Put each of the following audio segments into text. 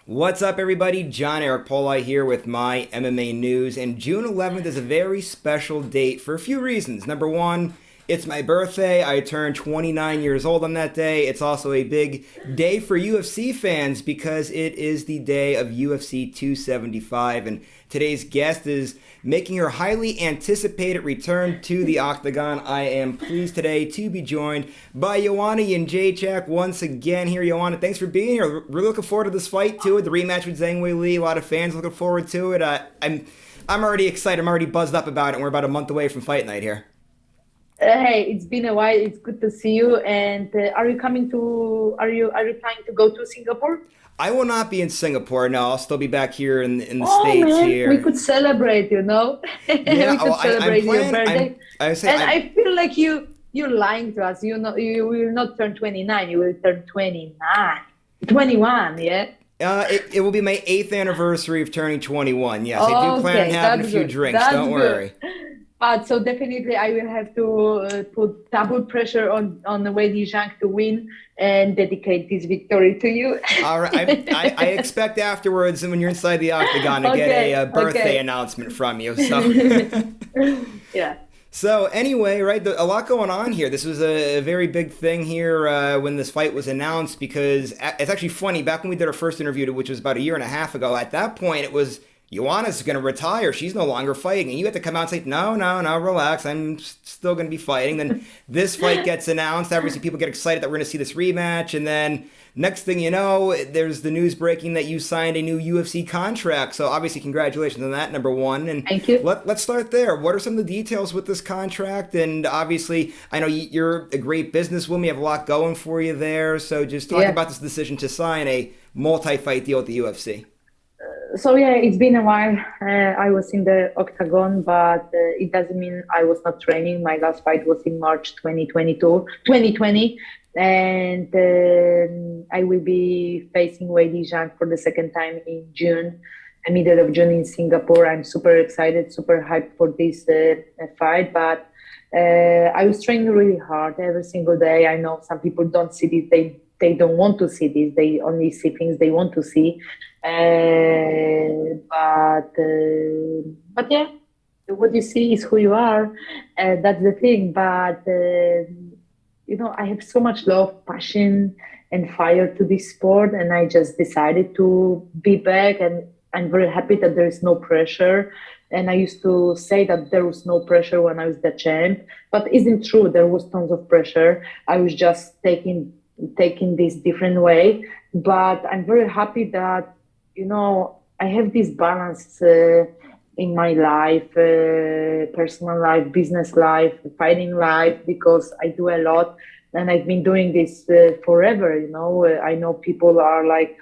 What's up, everybody? John Eric Poli here with my MMA news. And June 11th is a very special date for a few reasons. Number one, it's my birthday. I turned 29 years old on that day. It's also a big day for UFC fans because it is the day of UFC 275. And today's guest is making her highly anticipated return to the octagon. I am pleased today to be joined by Joanna Jedrzejczyk once again here. Joanna, thanks for being here. Really looking forward to this fight too, the rematch with Zhang Weili. A lot of fans looking forward to it. I'm already excited. I'm already buzzed up about it. And we're about a month away from fight night here. Hey, it's been a while. It's good to see you. And are you coming to? Are you planning to go to Singapore? I will not be in Singapore. No, I'll still be back here in the Oh States man, we here. could celebrate. Yeah, We oh, could I'm celebrate your planning. birthday. I say And I'm. I feel like you're lying to us. You know, you will not turn 29. You will turn 29, 21. Yeah. It will be my eighth anniversary of turning 21. Yes, I do plan on Okay, having a that's few good. drinks. That's Don't good. worry. But so definitely, I will have to put double pressure on the Weili Zhang to win and dedicate this victory to you. All right, I expect afterwards, and when you're inside the octagon, to get Okay, birthday okay. announcement from you. So, Yeah, so anyway, right, a lot going on here. This was a very big thing here when this fight was announced because it's actually funny. Back when we did our first interview, which was about a year and a half ago, at that point it was Joanna's going to retire. She's no longer fighting, and you had to come out and say, "No, no, no, relax. I'm still going to be fighting." Then this fight gets announced. Obviously, people get excited that we're going to see this rematch, and then next thing you know, there's the news breaking that you signed a new UFC contract. So obviously, congratulations on that, number one. And thank you. let's start there. What are some of the details with this contract? And obviously, I know you're a great businesswoman. You have a lot going for you there. So just talk Yeah. about this decision to sign a multi-fight deal with the UFC. So yeah, it's been a while. I was in the octagon, but it doesn't mean I was not training. My last fight was in March 2022, 2020, and I will be facing Weili Zhang for the second time in June, middle of June in Singapore. I'm super excited, super hyped for this fight, but I was training really hard every single day. I know some people don't see this. They don't want to see this. They only see things they want to see. But yeah, what you see is who you are. That's the thing. But I have so much love, passion, and fire to this sport, and I just decided to be back. And I'm very happy that there is no pressure. And I used to say that there was no pressure when I was the champ, but isn't true. There was tons of pressure. I was just taking this different way. But I'm very happy that I have this balance in my life, personal life, business life, fighting life, because I do a lot and I've been doing this forever. I know people are like,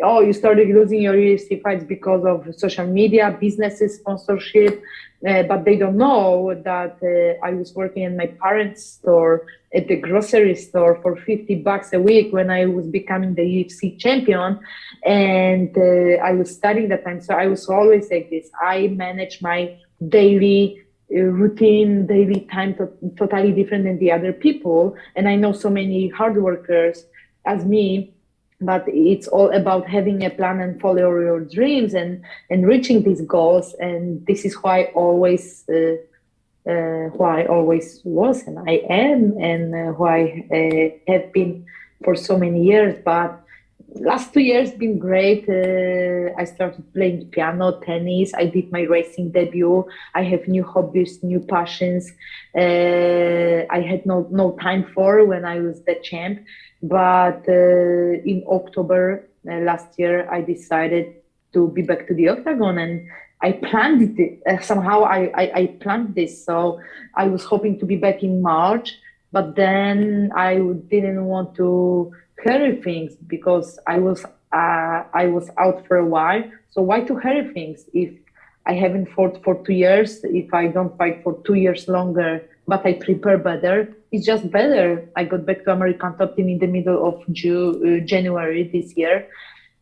oh, you started losing your UFC fights because of social media, businesses, sponsorship, but they don't know that I was working in my parents' store at the grocery store for $50 a week when I was becoming the UFC champion, and I was studying that time. So I was always like this. I manage my daily routine, daily time totally different than the other people, and I know so many hard workers as me, but it's all about having a plan and follow your dreams and reaching these goals. And this is who I always was and I am, and who I have been for so many years. But last 2 years been great. I started playing piano, tennis. I did my racing debut. I have new hobbies, new passions. I had no time for when I was the champ. But in October last year, I decided to be back to the octagon, and I planned it. Somehow I planned this. So I was hoping to be back in March, but then I didn't want to hurry things because I was out for a while. So why to hurry things if I haven't fought for 2 years? If I don't fight for 2 years longer, but I prepare better, it's just better. I got back to American top team in the middle of January this year.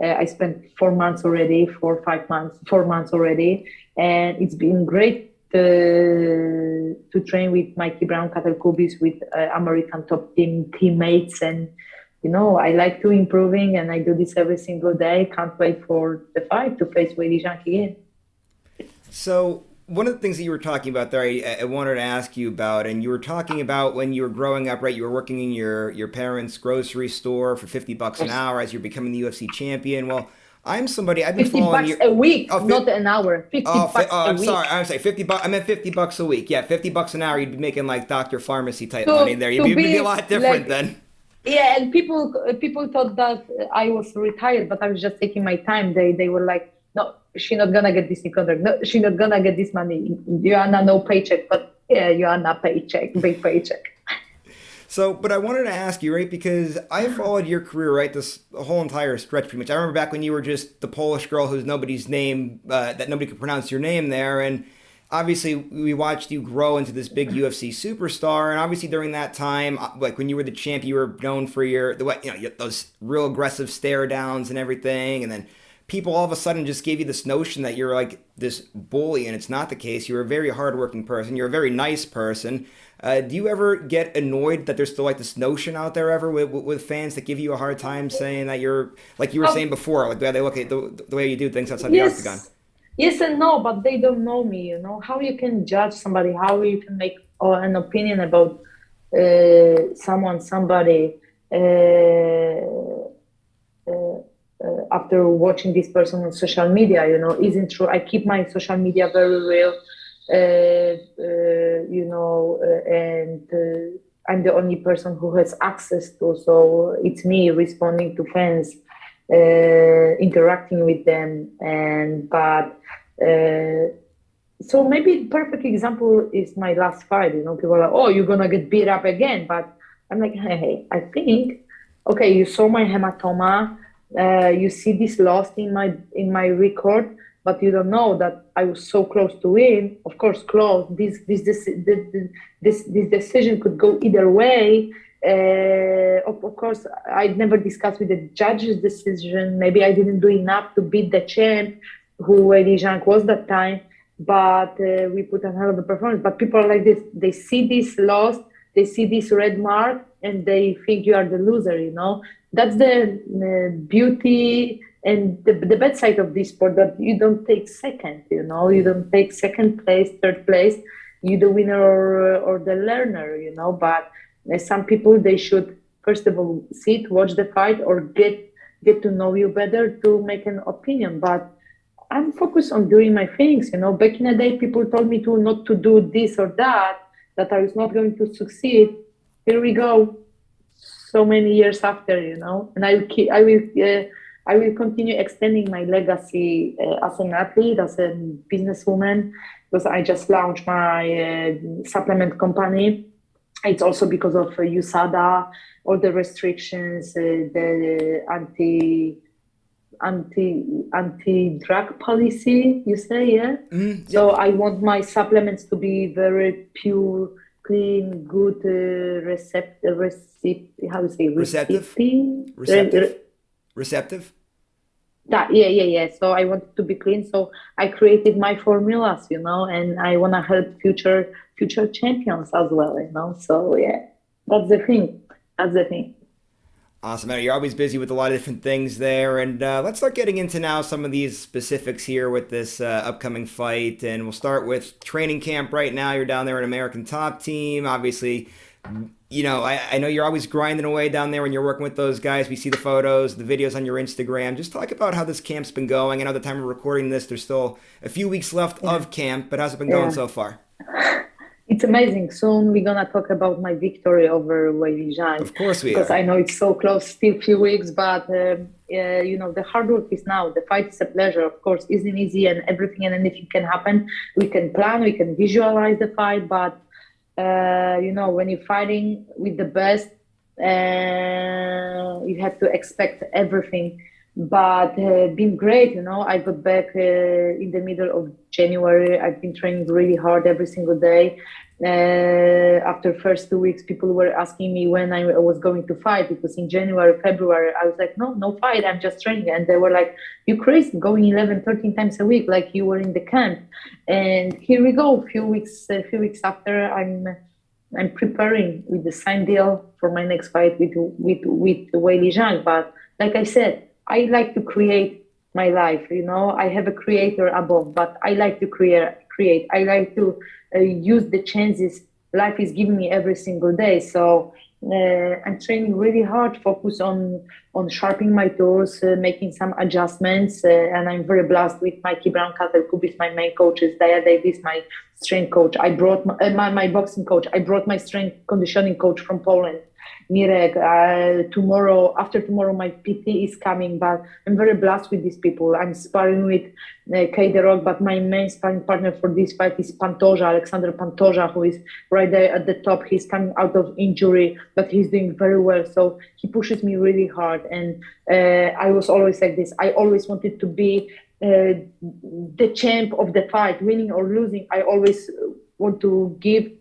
I spent 4 months already, 4 5 months, 4 months already, and it's been great to train with Mikey Brown, Kater Kubis, with American top team teammates, and I like to improving, and I do this every single day. Can't wait for the fight to face Weili Zhang again. So one of the things that you were talking about there, I wanted to ask you about, and you were talking about when you were growing up, right? You were working in your parents' grocery store for $50 an hour as you're becoming the UFC champion. Well, I'm somebody I've been 50 following bucks you. a week, Oh, not an hour. 50 bucks a I'm sorry. week. I'm sorry. $50. I meant $50 a week. Yeah, $50 an hour. You'd be making like Doctor Pharmacy type money To there. to You'd be a be lot different like, then. yeah, and people thought that I was retired, but I was just taking my time. They were like, no, she's not gonna get this new contract. No, she's not gonna get this money. Joanna, no paycheck, but yeah, Joanna paycheck, big paycheck. So, but I wanted to ask you, right, because I followed your career, right, this whole entire stretch pretty much. I remember back when you were just the Polish girl who's nobody's name, that nobody could pronounce your name there. And obviously, we watched you grow into this big UFC superstar. And obviously, during that time, like when you were the champ, you were known for the way, those real aggressive stare downs and everything. And then people all of a sudden just gave you this notion that you're like this bully, and it's not the case. You're a very hardworking person. You're a very nice person. Do you ever get annoyed that there's still like this notion out there ever with fans that give you a hard time saying that you're like you were saying before, like the way they look at the way you do things outside the octagon? Yes, yes and no, but they don't know me. How you can judge somebody, how you can make an opinion about somebody. After watching this person on social media, isn't true. I keep my social media very real, and I'm the only person who has access to, so it's me responding to fans, interacting with them, so maybe perfect example is my last fight. People are like, oh, you're gonna get beat up again, but I'm like, hey, I think, okay, you saw my hematoma, you see this loss in my record, but you don't know that I was so close to win. Of course, close. This decision could go either way. Of course, I never discussed with the judge's decision. Maybe I didn't do enough to beat the champ, who Weili Zhang was that time. But we put a hell of a performance. But people are like this. They see this loss, they see this red mark, and they think you are the loser. That's the beauty and the bad side of this sport, that you don't take second. You don't take second place, third place. You the winner or the learner. But some people, they should first of all sit, watch the fight, or get to know you better to make an opinion. But I'm focused on doing my things. Back in the day, people told me to not to do this or that I was not going to succeed. Here we go, so many years after, and I will continue extending my legacy as an athlete, as a businesswoman, because I just launched my supplement company. It's also because of USADA, all the restrictions, the anti-drug policy, you say, yeah? Mm, So yep. I want my supplements to be very pure, clean, good, how do you say, Receptive, recipient? receptive, receptive. Yeah. So I want it to be clean. So I created my formulas, and I want to help future champions as well, So yeah, that's the thing. That's the thing. Awesome, man. You're always busy with a lot of different things there. And let's start getting into now some of these specifics here with this upcoming fight. And we'll start with training camp right now. You're down there in American Top Team. Obviously, I know you're always grinding away down there when you're working with those guys. We see the photos, the videos on your Instagram. Just talk about how this camp's been going. I know the time we're recording this, there's still a few weeks left Yeah. of camp, but how's it been going Yeah. so far? It's amazing. Soon we're gonna talk about my victory over Weili Zhang, Of course we because are. I know it's so close, still few weeks. But the hard work is now. The fight is a pleasure, of course. Isn't easy, and everything and anything can happen. We can plan, we can visualize the fight, but when you're fighting with the best, you have to expect everything. But been great. I got back in the middle of January. I've been training really hard every single day. After first 2 weeks, people were asking me when I was going to fight, because in January, February, I was like, no fight, I'm just training. And they were like, you crazy, going 11, 13 times a week, like you were in the camp. And here we go, a few weeks after, I'm I'm preparing with the sign deal for my next fight with Weili Zhang. But like I said, I like to create my life. You know, I have a creator above, but I like to create. I like to use the chances life is giving me every single day. So I'm training really hard, focus on sharpening my tools, making some adjustments, and I'm very blessed with Mikey Brown Katelkub is my main coach, is Daya Davis, my strength coach. I brought my boxing coach. I brought my strength conditioning coach from Poland. Mirek, after tomorrow, my PT is coming, but I'm very blessed with these people. I'm sparring with Kay The Rock, but my main sparring partner for this fight is Alexander Pantoja, who is right there at the top. He's coming out of injury, but he's doing very well. So he pushes me really hard. And I was always like this. I always wanted to be the champ of the fight, winning or losing. I always want to give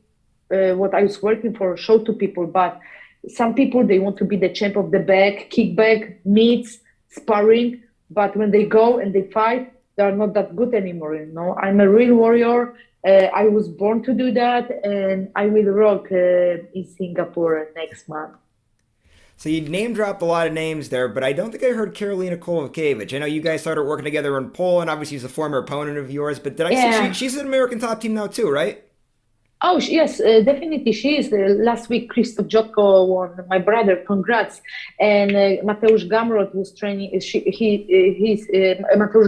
what I was working for, show to people. But some people, they want to be the champ of the back, kickback, meets, sparring. But when they go and they fight, they are not that good anymore. You know, I'm a real warrior. I was born to do that, and I will rock in Singapore next month. So you name dropped a lot of names there, but I don't think I heard Karolina Kowalkiewicz. I know you guys started working together in Poland. Obviously, she's a former opponent of yours, but did I see Yeah. she's an American top team now too, right? Oh, yes, definitely she is. Last week, Krzysztof Jotko won. My brother, congrats. And Mateusz Gamrot was training. Mateusz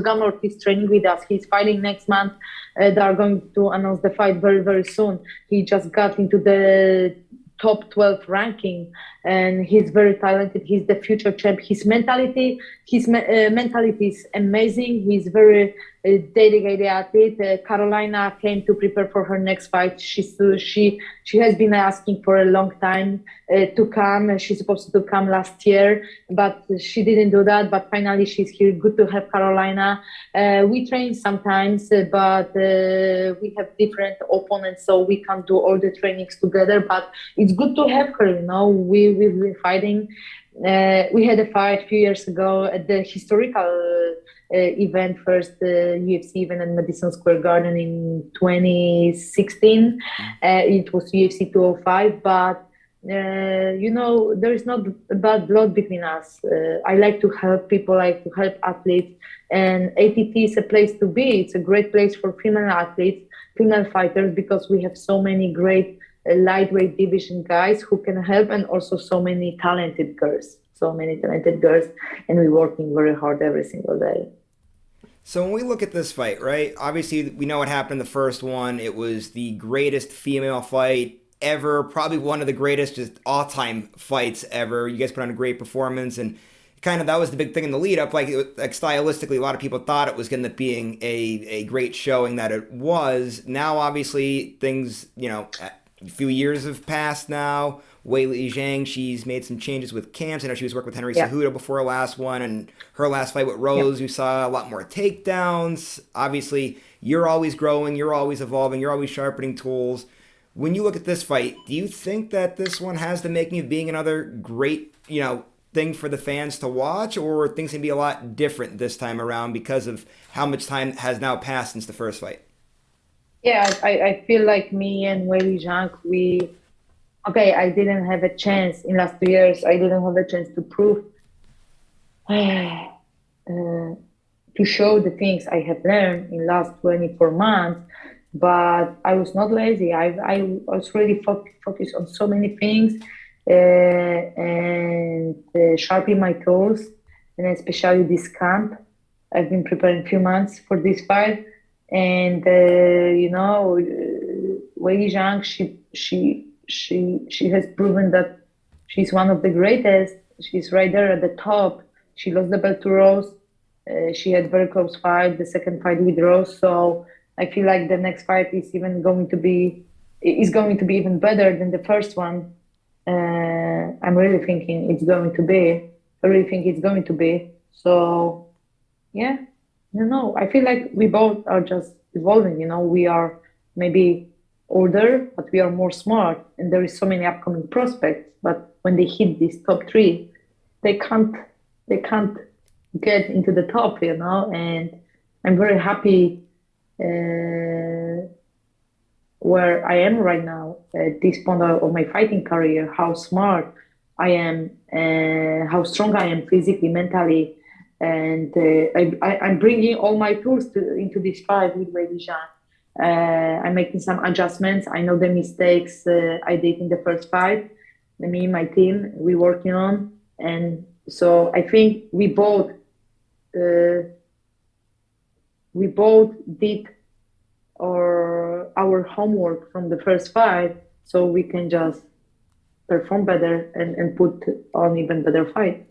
Gamrot is training with us. He's fighting next month. They are going to announce the fight very, very soon. He just got into the top 12 ranking, and he's very talented. He's the future champ. His mentality is amazing. He's very dedicated athlete. Carolina came to prepare for her next fight. She has been asking for a long time to come. She's supposed to come last year, but she didn't do that. But finally, she's here. Good to have Carolina. We train sometimes, but we have different opponents, so we can't do all the trainings together. But it's good to have her. You know, we've been fighting. We had a fight a few years ago at the historical event, first UFC event at Madison Square Garden in 2016. It was UFC 205, but there is not bad blood between us. I like to help people, I like to help athletes, and ATT is a place to be. It's a great place for female athletes, female fighters, because we have so many great lightweight division guys who can help, and also so many talented girls, and we're working very hard every single day. So when we look at this fight, right? Obviously, we know what happened in the first one. It was the greatest female fight ever, probably one of the greatest just all-time fights ever. You guys put on a great performance, and kind of that was the big thing in the lead up. Like stylistically, a lot of people thought it was going to be a great showing that it was. Now, obviously, things, a few years have passed now. Weili Zhang, she's made some changes with camps. I know she was working with Henry Cejudo before her last one, and her last fight with Rose, you saw a lot more takedowns. Obviously, you're always growing, you're always evolving, you're always sharpening tools. When you look at this fight, do you think that this one has the making of being another great, thing for the fans to watch, or things can be a lot different this time around because of how much time has now passed since the first fight? Yeah, I feel like me and Weili Zhang, I didn't have a chance in last 2 years. I didn't have a chance to prove, uh, to show the things I have learned in last 24 months. But I was not lazy. I was really focused on so many things, and sharpening my tools, and especially this camp. I've been preparing a few months for this fight, and Wei Zhang, she has proven that she's one of the greatest. She's right there at the top. She lost the belt to Rose. She had very close fight, the second fight with Rose. So I feel like the next fight is going to be even better than the first one. I'm really thinking it's going to be. I really think it's going to be. So yeah, no. I feel like we both are just evolving. We are maybe older, but we are more smart, and there is so many upcoming prospects. But when they hit these top three, they can't get into the top, And I'm very happy where I am right now at this point of my fighting career, how smart I am, how strong I am physically, mentally, and I'm bringing all my tools into this fight with Weili Zhang. I'm making some adjustments. I know the mistakes I did in the first fight. Me and my team, we working on, and so I think uh, we both did our homework from the first fight, so we can just perform better and put on even better fight.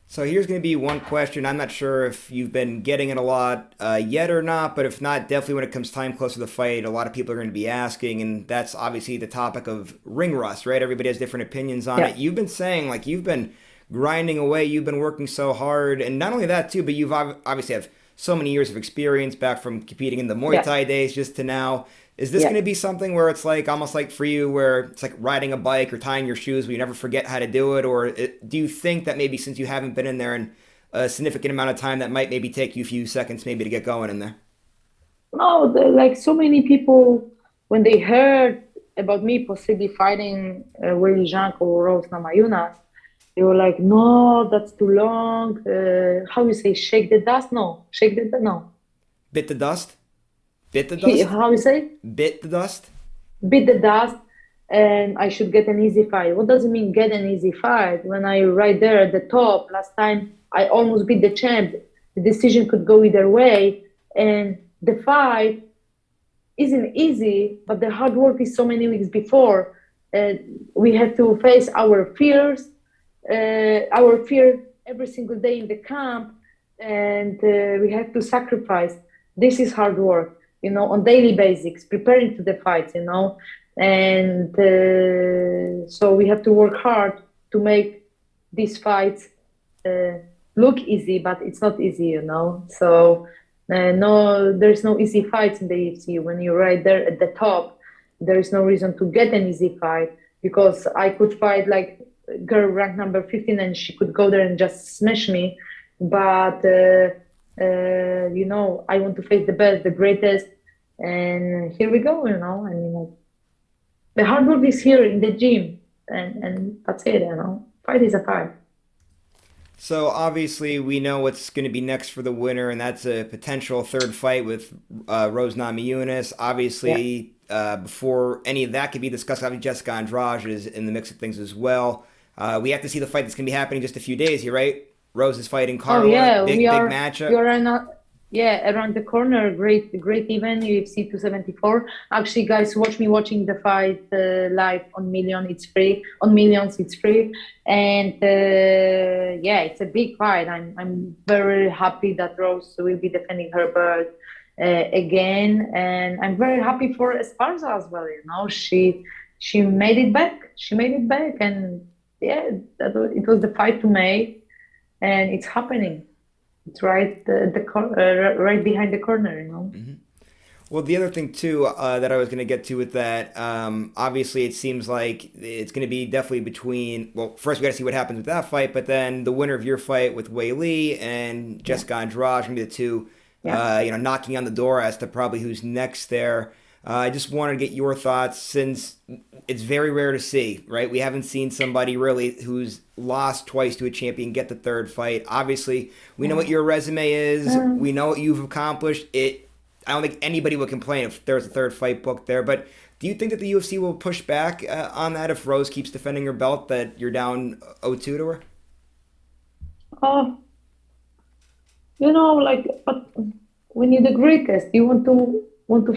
So here's going to be one question. I'm not sure if you've been getting it a lot yet or not, but if not, definitely when it comes time close to the fight, a lot of people are going to be asking, and that's obviously the topic of ring rust, right? Everybody has different opinions on Yeah, it. You've been saying like you've been grinding away, you've been working so hard, and not only that too, but you've obviously have so many years of experience back from competing in the Muay yeah, Thai days just to now. Is this yeah. going to be something where it's like almost like for you, where it's like riding a bike or tying your shoes, where you never forget how to do it, or do you think that maybe since you haven't been in there and a significant amount of time that might maybe take you a few seconds maybe to get going in there? No, like so many people, when they heard about me possibly fighting Willie Jank or Rose Namajunas, they were like, "No, that's too long. How you say, shake the dust? No, shake the no. Bit the dust? Bit the dust? How you say? Bit the dust? Beat the dust, and I should get an easy fight. What does it mean, get an easy fight? When I right there at the top, last time I almost beat the champ. The decision could go either way, and the fight isn't easy, but the hard work is so many weeks before. Uh, we have to face our fear every single day in the camp, and we have to sacrifice. This is hard work, on daily basics, preparing to the fights, and so we have to work hard to make these fights uh, look easy, but it's not easy. So no, there's no easy fights in the UFC. When you're right there at the top, there is no reason to get an easy fight because I could fight like girl ranked number 15 and she could go there and just smash me. But I want to face the best, the greatest, and here we go. I mean, like, the hard work is here in the gym, and that's it. Fight is a fight. So obviously we know what's going to be next for the winner, and that's a potential third fight with Rose Namajunas. Yeah. Obviously, before any of that could be discussed, obviously Jessica Andrade is in the mix of things as well. We have to see the fight that's going to be happening in just a few days here, right? Rose is fighting Oh Carla, yeah, we big are we matchup. are around the corner. Great event, UFC 274. Actually, guys, watch me watching the fight live on Million. It's free on Millions. It's free, and yeah, it's a big fight. I'm very happy that Rose will be defending her belt again, and I'm very happy for Esparza as well. She made it back. She made it back, and yeah, it was the fight to make and it's happening. It's right behind the corner. Mm-hmm. Well, the other thing too that I was going to get to with that, obviously, it seems like it's going to be definitely between. Well, first we got to see what happens with that fight, but then the winner of your fight with Wei Li and Yeah, Jessica Andrade, going to be the two, yeah. knocking on the door as to probably who's next there. I just wanted to get your thoughts since it's very rare to see, right? We haven't seen somebody really who's lost twice to a champion get the third fight. Obviously, we know what your resume is. We know what you've accomplished. I don't think anybody would complain if there's a third fight booked there. But do you think that the UFC will push back on that if Rose keeps defending her belt, that you're down 0-2 to her? Oh, like, but when you're the greatest, you want to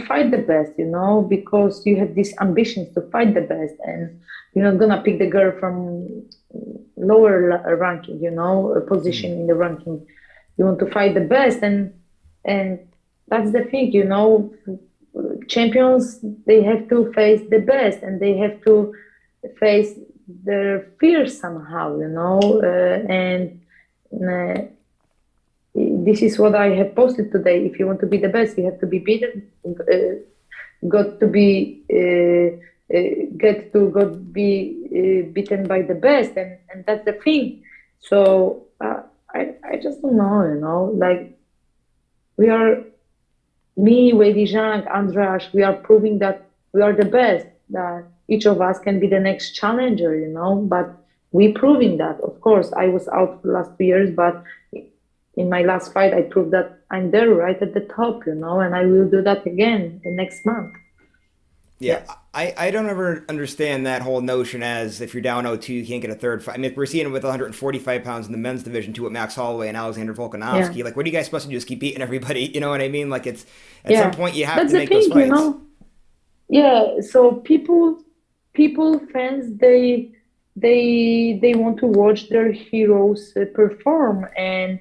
fight the best, because you have these ambitions to fight the best, and you're not gonna pick the girl from lower ranking, a position in the ranking. You want to fight the best, and that's the thing. Champions, they have to face the best, and they have to face their fears somehow, and uh, this is what I have posted today. If you want to be the best, you have to be beaten. Got to be get to got be beaten by the best, and that's the thing. So I just don't know. Like we are me, Weili Zhang, Andrash. We are proving that We are the best. That each of us can be the next challenger, but we proving that. Of course, I was out for the last 2 years, but in my last fight, I proved that I'm there right at the top, and I will do that again the next month. Yeah, Yes. I don't ever understand that whole notion as if you're down 0-2, you can't get a third fight. I mean, we're seeing it with 145 pounds in the men's division too with Max Holloway and Alexander Yeah. Volkanovski. Like, what are you guys supposed to do? Just keep beating everybody? You know what I mean? Like, it's at some Yeah. point you have That's to the make those thing, fights. Yeah. So fans, they want to watch their heroes perform. And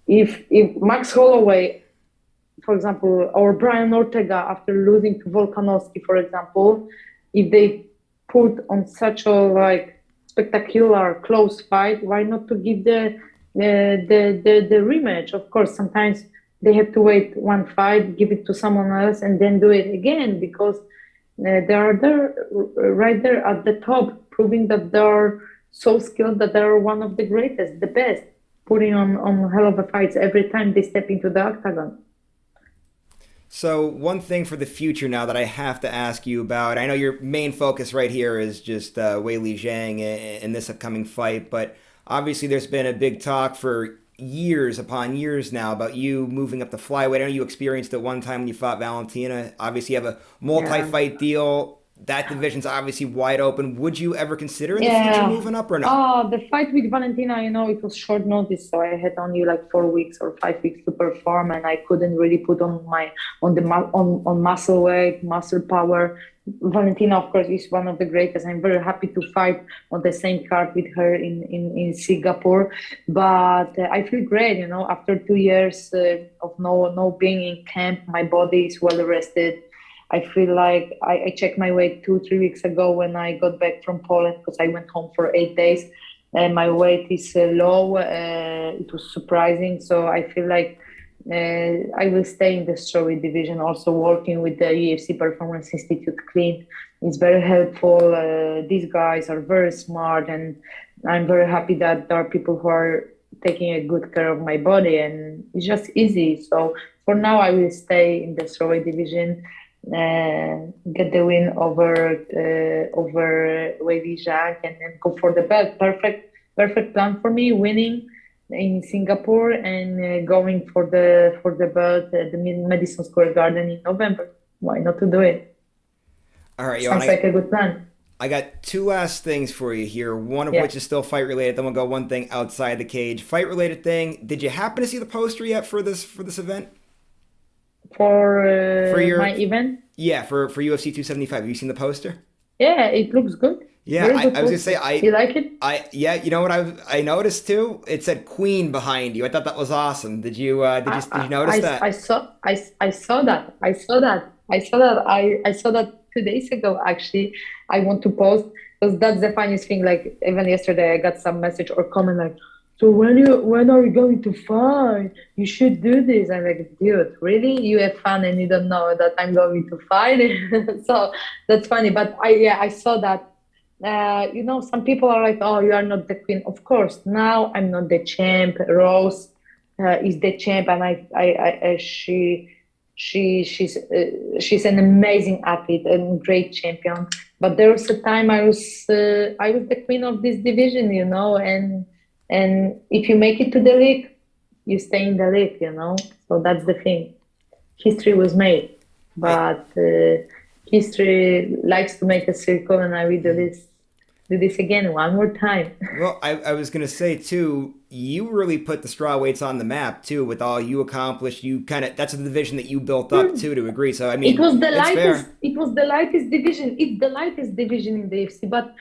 if Max Holloway, for example, or Brian Ortega, after losing to Volkanovski, for example, if they put on such a like spectacular close fight, why not to give the rematch? Of course, sometimes they have to wait one fight, give it to someone else, and then do it again because they are there right there at the top, proving that they are so skilled that they are one of the greatest, the best, putting on hell of a fights every time they step into the octagon. So, one thing for the future now that I have to ask you about, I know your main focus right here is just Weili Zhang in this upcoming fight, but obviously there's been a big talk for years upon years now about you moving up the flyweight. I know you experienced it one time when you fought Valentina. Obviously, you have a Yeah. multi-fight deal. That division's obviously wide open. Would you ever consider in the future Yeah. moving up or no? The fight with Valentina, it was short notice, so I had only like 4 weeks or 5 weeks to perform, and I couldn't really put on muscle weight, muscle power. Valentina, of course, is one of the greatest. I'm very happy to fight on the same card with her in Singapore. But I feel great, after 2 years of no being in camp, my body is well rested. I feel like I checked my weight 2, 3 weeks ago when I got back from Poland because I went home for 8 days. And my weight is low. It was surprising. So I feel like I will stay in the strawweight division, also working with the UFC Performance Institute Clean. It's very helpful. These guys are very smart, and I'm very happy that there are people who are taking a good care of my body, and it's just easy. So for now, I will stay in the strawweight division, get the win over Weili Zhang, and then go for the belt. Perfect plan for me. Winning in Singapore and going for the belt at the Madison Square Garden in November. Why not to do it? All right, Sounds Joanna, like a good plan. I got two last things for you here, one of Yeah. which is still fight related. Then we'll go one thing outside the cage. Fight related thing. Did you happen to see the poster yet for this event? For For my your event, yeah, for UFC 275. Have you seen the poster? yeah, it looks good. Yeah, Very good I was gonna say poster. You like it? yeah, you know what I noticed too? It said Queen behind you. I thought that was awesome. Did you notice I that? saw I saw that. I saw that 2 days ago actually. I want to post because that's the funniest thing. Like even yesterday I got some message or comment like, so when are you going to fight? You should do this. I'm like, dude, really? You have fun and you don't know that I'm going to fight? So that's funny. But I saw that. Some people are like, oh, you are not the queen. Of course, now I'm not the champ. Rose is the champ, and she's an amazing athlete and great champion. But there was a time I was the queen of this division, and if you make it to the league, you stay in the league. So that's the thing. History was made, I but history likes to make a circle, and I will do this again one more time. well, I was gonna say too. You really put the straw weights on the map too, with all you accomplished. You kind of that's the division that you built up too to agree. So I It mean, was the it's lightest. fair. It was the lightest division. It's the lightest division in the UFC. But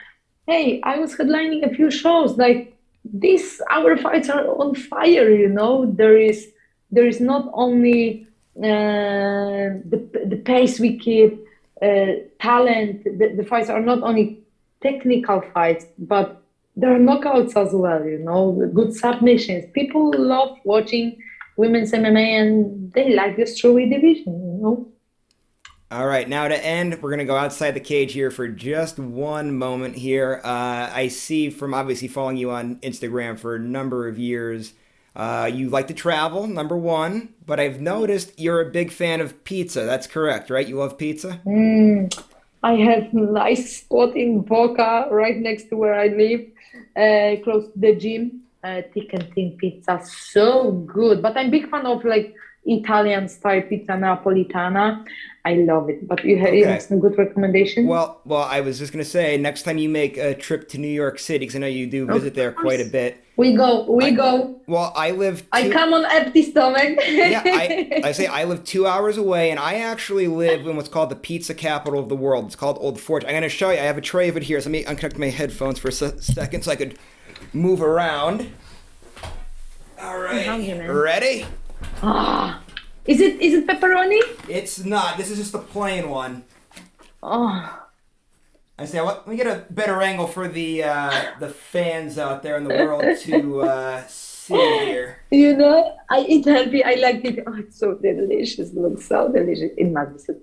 hey, I was headlining a few shows. Like these, our fights are on fire. There is not only the pace we keep, talent. The fights are not only technical fights, but there are knockouts as well. Good submissions. People love watching women's MMA, and they like the strawweight division. All right, now to end, we're gonna go outside the cage here for just one moment here. I see from obviously following you on Instagram for a number of years. You like to travel, number one, but I've noticed you're a big fan of pizza. That's correct, right? You love pizza? I have nice spot in Boca, right next to where I live, close to the gym. Thick and thin pizza, so good. But I'm big fan of like Italian style pizza napolitana. I love it. But you have Okay. some good recommendation? Well, I was just gonna say, next time you make a trip to New York City, because I know you do Of visit there quite a course. bit. We go, we I go. I live I two. come on empty stomach. Yeah, I say I live 2 hours away, and I actually live in what's called the pizza capital of the world. It's called Old Forge. I'm gonna show you. I have a tray of it here. So let me unconnect my headphones for a second so I could move around. All I'm right, hungry, man. ready? Ah, is it pepperoni? It's not. This is just a plain one. Oh, I say, let me get a better angle for the fans out there in the world to see here. I eat healthy. I like it. Oh, it's so delicious. It looks so delicious. It must be so.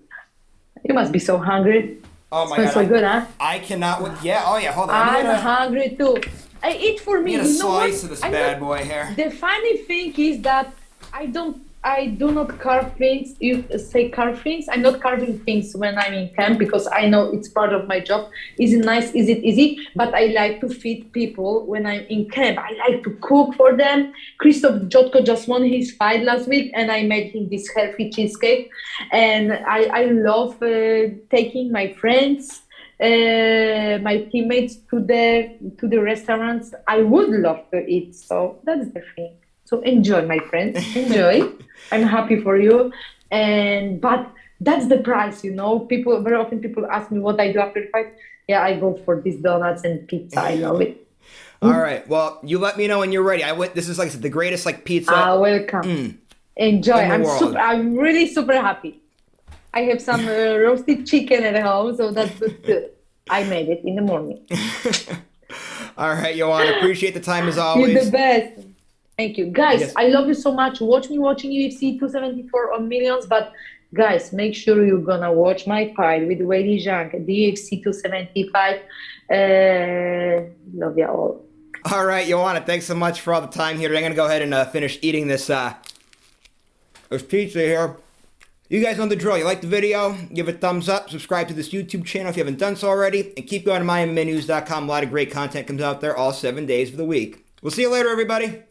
You must be so hungry. Oh my Smells God, so good, huh? I cannot. Yeah. Oh yeah. Hold on. I'm hungry too. I eat for Let me me. get a You know what? slice of this I'm bad not. boy here. The funny thing is that I do not carve things. You say carve things. I'm not carving things when I'm in camp because I know it's part of my job. Is it nice? Is it easy? But I like to feed people when I'm in camp. I like to cook for them. Christoph Jotko just won his fight last week, and I made him this healthy cheesecake. And I love taking my friends, my teammates to the restaurants. I would love to eat. So that's the thing. So enjoy, my friends. Enjoy. I'm happy for you. But that's the price, People very often people ask me what I do after the fight. Yeah, I go for these donuts and pizza. I love it. All right. Well, you let me know when you're ready. This is like I said, the greatest like pizza Welcome. Enjoy. in the world. I'm really super happy. I have some roasted chicken at home, so that's good. I made it in the morning. All right, Joanna. Appreciate the time as You're the always. best. Thank you. Guys, Yes. I love you so much. Watch me watching UFC 274 on Millions, but guys, make sure you're gonna watch my fight with Weili Zhang at the UFC 275. Love you all. All right, Joanna. Thanks so much for all the time here. I'm gonna go ahead and finish eating this pizza here. You guys know the drill. You like the video? Give it a thumbs up. Subscribe to this YouTube channel if you haven't done so already. And keep going to MyMMANews.com. A lot of great content comes out there all 7 days of the week. We'll see you later, everybody.